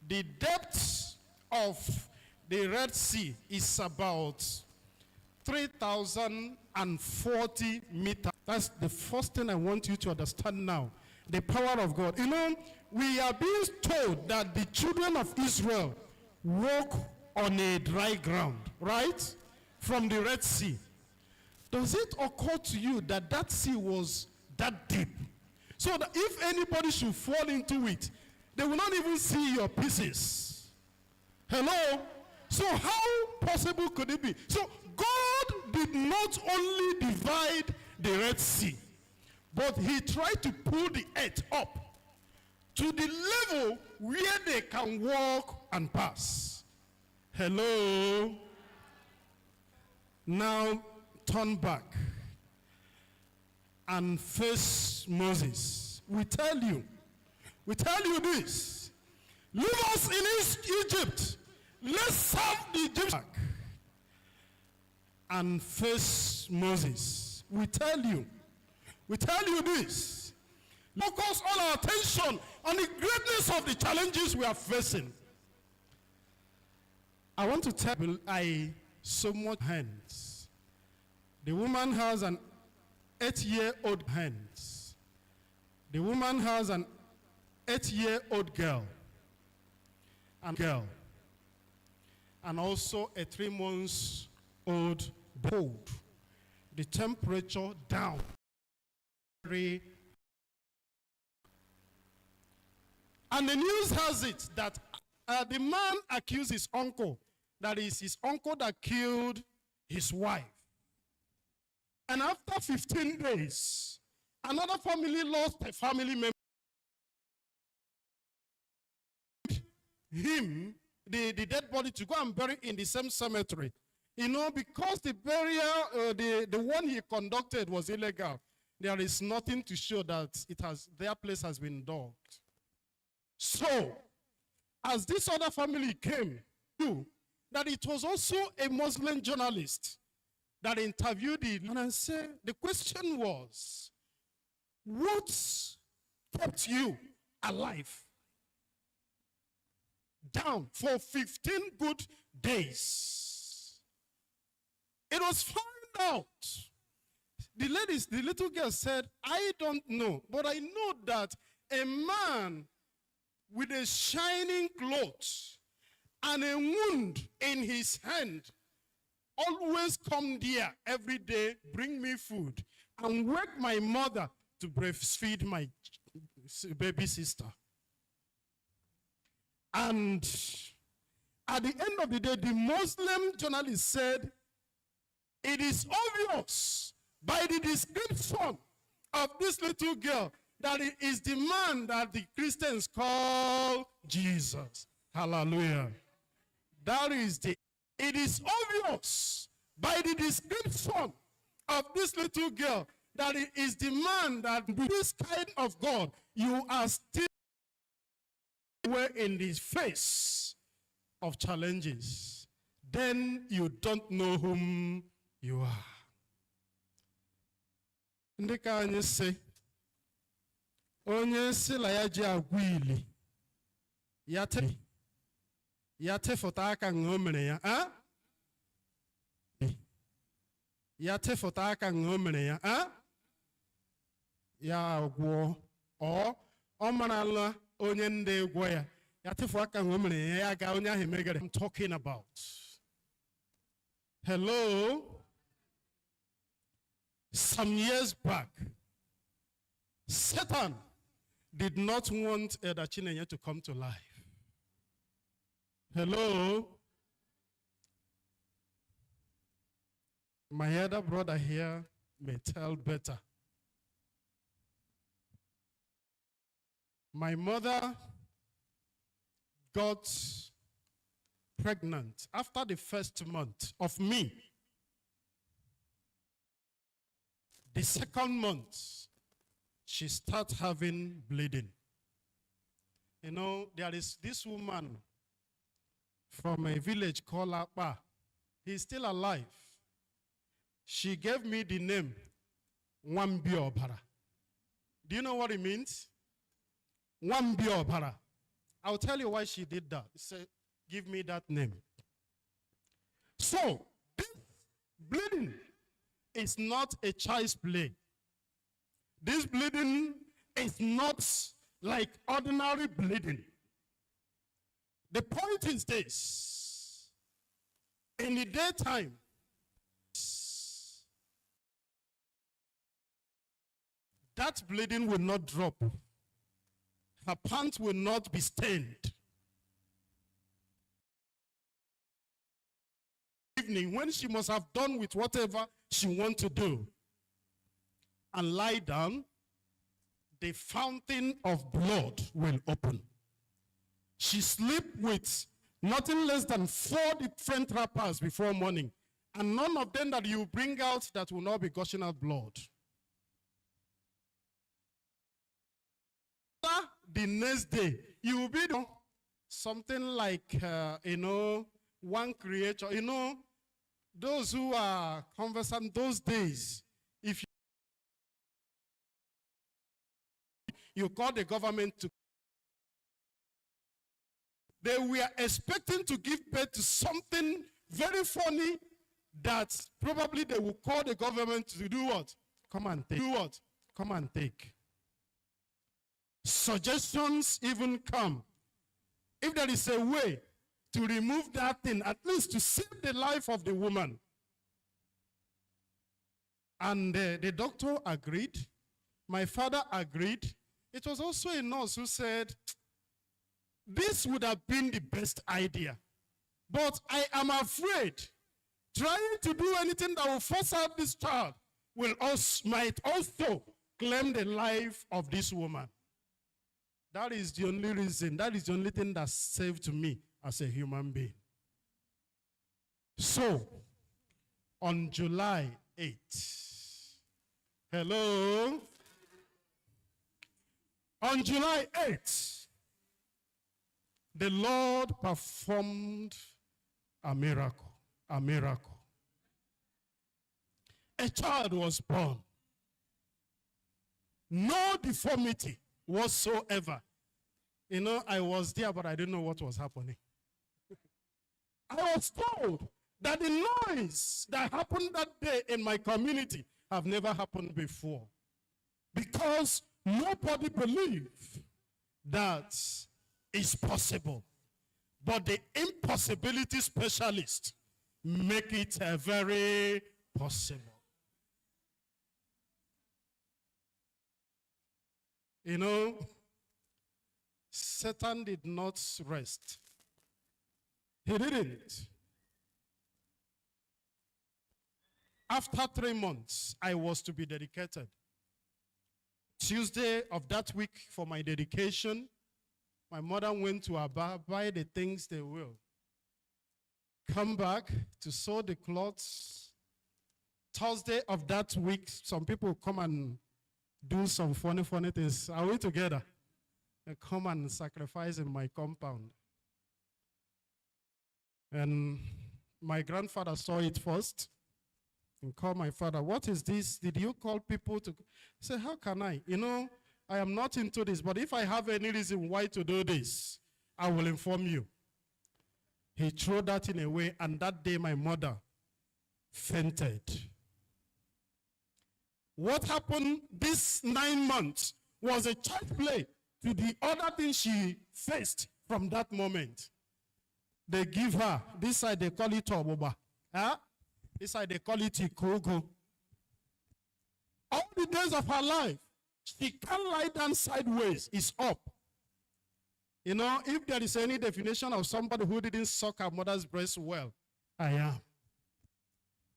The depth of the Red Sea is about 3,040 meters. That's the first thing I want you to understand now. The power of God. You know, we are being told that the children of Israel walk on a dry ground, right? From the Red Sea. Does it occur to you that that sea was that deep? So that if anybody should fall into it, they will not even see your pieces. Hello? So how possible could it be? So God did not only divide the Red Sea, but he tried to pull the earth up to the level where they can walk and pass. Hello? Now turn back and face Moses. We tell you this. Leave us in Egypt. Let's serve the Egyptians. And face Moses. We tell you this. Focus all our attention on the greatness of the challenges we are facing. I want to tell you, I so much hands. The woman has an 8-year-old hands. The woman has an 8-year-old girl. And also a 3-month-old boy. The temperature down. And the news has it that the man accused his uncle, that is his uncle that killed his wife. And after 15 days, another family lost a family member. Him, the dead body, to go and bury in the same cemetery. You know, because the burial, the one he conducted was illegal, there is nothing to show that their place has been dug. So, as this other family came, that it was also a Muslim journalist that interviewed him, and I said, the question was, what kept you alive? Down for 15 good days. It was found out. The little girl said, I don't know, but I know that a man with a shining cloth and a wound in his hand always come there every day, bring me food, and wake my mother to breastfeed my baby sister. And at the end of the day, the Muslim journalist said, it is obvious by the description of this little girl that it is the man that the Christians call Jesus. Hallelujah. It is obvious by the description of this little girl that it is the man that with this kind of God, you are still in the face of challenges. Then you don't know whom you are. Ndị ka anyị sị, onye nsị la ya ji agwụ ili, ya tefụta aka nga o mere ya, ya tefụta aka nga o mere ya, ya agwọ, ọ marala onye ndị egwọ ya, ya tefu aka nga o mere ya, ya ga onye ahụ emegere. I'm talking about. Hello? Some years back, Satan did not want Elder Chinenye to come to life. Hello? My elder brother here may tell better. My mother got pregnant after the first month of me. The second month, she started having bleeding. You know, there is this woman from a village called Apa. He's still alive. She gave me the name Wambio Obara. Do you know what it means? Wambio Obara. I'll tell you why she did that. He said, give me that name. So, this bleeding is not a child's play. This bleeding is not like ordinary bleeding. The point is this. In the daytime, that bleeding will not drop. Her pants will not be stained. Evening, when she must have done with whatever she wants to do, and lie down, the fountain of blood will open. She sleep with nothing less than 4 different wrappers before morning, and none of them that you bring out that will not be gushing out blood. The next day, you will be something like, one creator. Those who are conversant those days, if you call the government to, they were expecting to give birth to something very funny that probably they will call the government to do what? Come and take. Do what? Come and take. Suggestions even come. If there is a way to remove that thing, at least to save the life of the woman. And the doctor agreed. My father agreed. It was also a nurse who said, this would have been the best idea. But I am afraid trying to do anything that will force out this child might also claim the life of this woman. That is the only reason, that is the only thing that saved me as a human being. So, on July 8th, hello? On July 8th, the Lord performed a miracle, a miracle. A child was born. No deformity whatsoever. I was there, but I didn't know what was happening. I was told that the noise that happened that day in my community have never happened before. Because nobody believed that it's possible. But the impossibility specialists make it very possible. Satan did not rest. He didn't. After 3 months, I was to be dedicated. Tuesday of that week for my dedication, my mother went to Aba, buy the things they will. Come back to sew the clothes. Thursday of that week, some people come and do some funny things. Are we together? They come and sacrifice in my compound. And my grandfather saw it first and called my father. What is this? Did you call people to say, how can I? I am not into this, but if I have any reason why to do this, I will inform you. He threw that in a way, and that day my mother fainted. What happened this 9 months was a child play to the other thing she faced from that moment. They give her, this side they call it Oboba. This side they call it Ikogo. All the days of her life, she can't lie down sideways, it's up. If there is any definition of somebody who didn't suck her mother's breast well, I am.